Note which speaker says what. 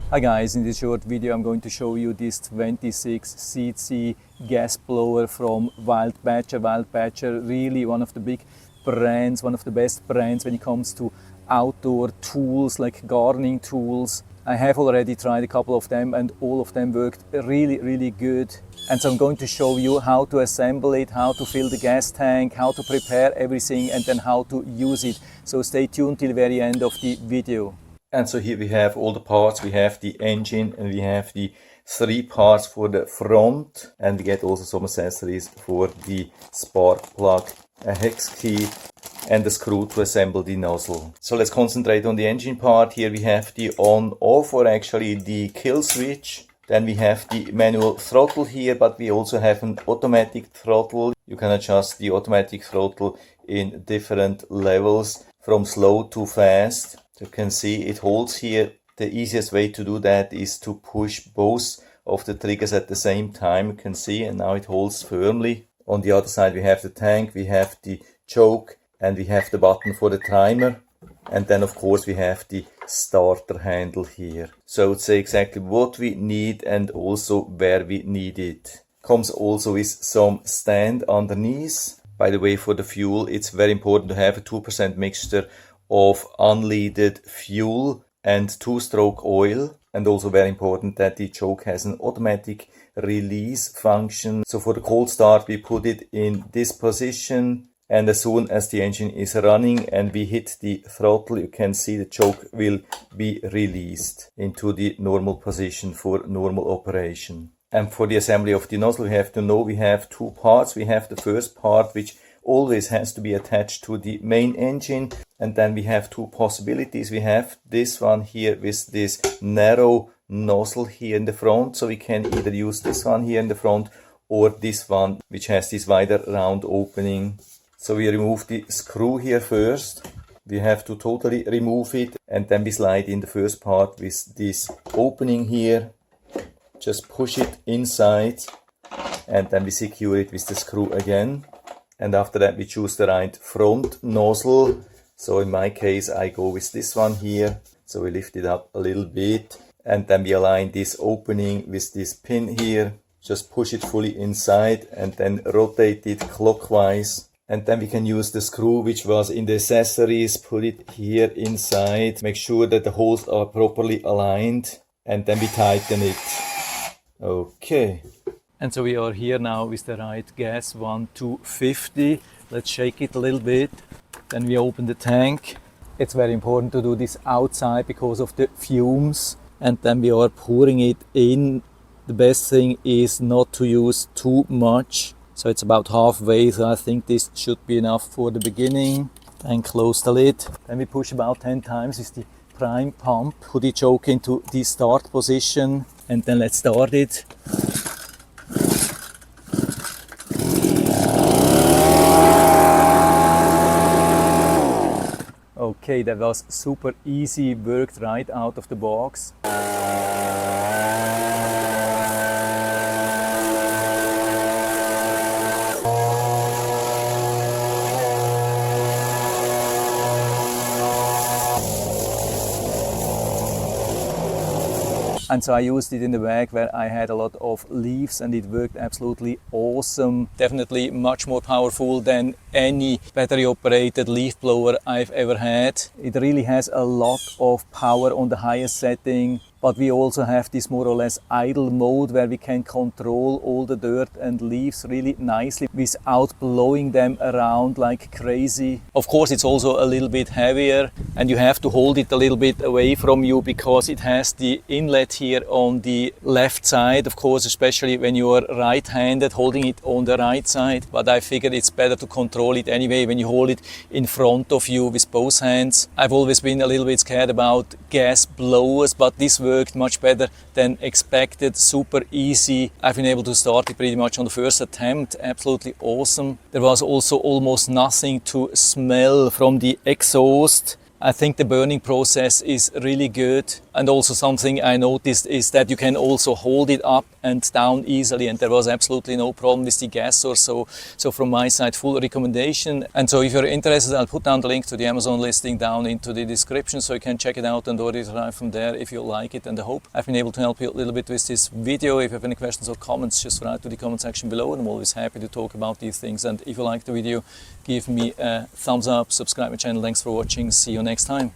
Speaker 1: Hi guys, in this short video I'm going to show you this 26cc gas blower from BADGER. BADGER, really one of the big brands, one of the best brands when it comes to outdoor tools like gardening tools. I have already tried a couple of them and all of them worked really good. And so I'm going to show you how to assemble it, how to fill the gas tank, how to prepare everything and then how to use it. So stay tuned till the very end of the video. And so here we have all the parts. We have the engine and we have the 3 parts for the front, and we get also some accessories for the spark plug, a hex key and a screw to assemble the nozzle. So let's concentrate on the engine part. Here we have the on off, or actually the kill switch. Then we have the manual throttle here, but we also have an automatic throttle. You can adjust the automatic throttle in different levels from slow to fast. You can see it holds here. The easiest way to do that is to push both of the triggers at the same time. You can see, and now it holds firmly. On the other side we have the tank, we have the choke, and we have the button for the timer. And then of course we have the starter handle here. So I would say exactly what we need and also where we need it. Comes also with some stand underneath. By the way, for the fuel it's very important to have a 2% mixture of unleaded fuel and 2-stroke oil, and also very important that the choke has an automatic release function. So for the cold start we put it in this position, and as soon as the engine is running and we hit the throttle, you can see the choke will be released into the normal position for normal operation. And for the assembly of the nozzle, we have to know we have 2 parts. We have the first part which always has to be attached to the main engine, and then we have 2 possibilities. We have this one here with this narrow nozzle here in the front, so we can either use this one here in the front or this one which has this wider round opening. So we remove the screw here first. We have to totally remove it, and then we slide in the first part with this opening here. Just push it inside and then we secure it with the screw again. And after that we choose the right front nozzle. So in my case I go with this one here. So we lift it up a little bit and then we align this opening with this pin here. Just push it fully inside and then rotate it clockwise. And then we can use the screw which was in the accessories, put it here inside. Make sure that the holes are properly aligned and then we tighten it. Okay. And so we are here now with the right gas, 1250. Let's shake it a little bit. Then we open the tank. It's very important to do this outside because of the fumes. And then we are pouring it in. The best thing is not to use too much. So it's about halfway, so I think this should be enough for the beginning. And close the lid. Then we push about 10 times with the prime pump. Put the choke into the start position. And then let's start it. Okay, that was super easy, worked right out of the box. And so I used it in the bag where I had a lot of leaves and it worked absolutely awesome. Definitely much more powerful than any battery operated leaf blower I've ever had. It really has a lot of power on the highest setting. But we also have this more or less idle mode where we can control all the dirt and leaves really nicely without blowing them around like crazy. Of course it's also a little bit heavier and you have to hold it a little bit away from you because it has the inlet here on the left side, of course, especially when you are right-handed, holding it on the right side. But I figured it's better to control it anyway when you hold it in front of you with both hands. I've always been a little bit scared about gas blowers, but this worked much better than expected. Super easy. I've been able to start it pretty much on the first attempt. Absolutely awesome. There was also almost nothing to smell from the exhaust. I think the burning process is really good, and also something I noticed is that you can also hold it up and down easily, and there was absolutely no problem with the gas source. So from my side, full recommendation. And so if you're interested, I'll put down the link to the Amazon listing down into the description, so you can check it out and order it right from there if you like it. And I hope I've been able to help you a little bit with this video. If you have any questions or comments, just write to the comment section below, and I'm always happy to talk about these things. And if you like the video, give me a thumbs up, subscribe my channel. Thanks for watching. See you next time.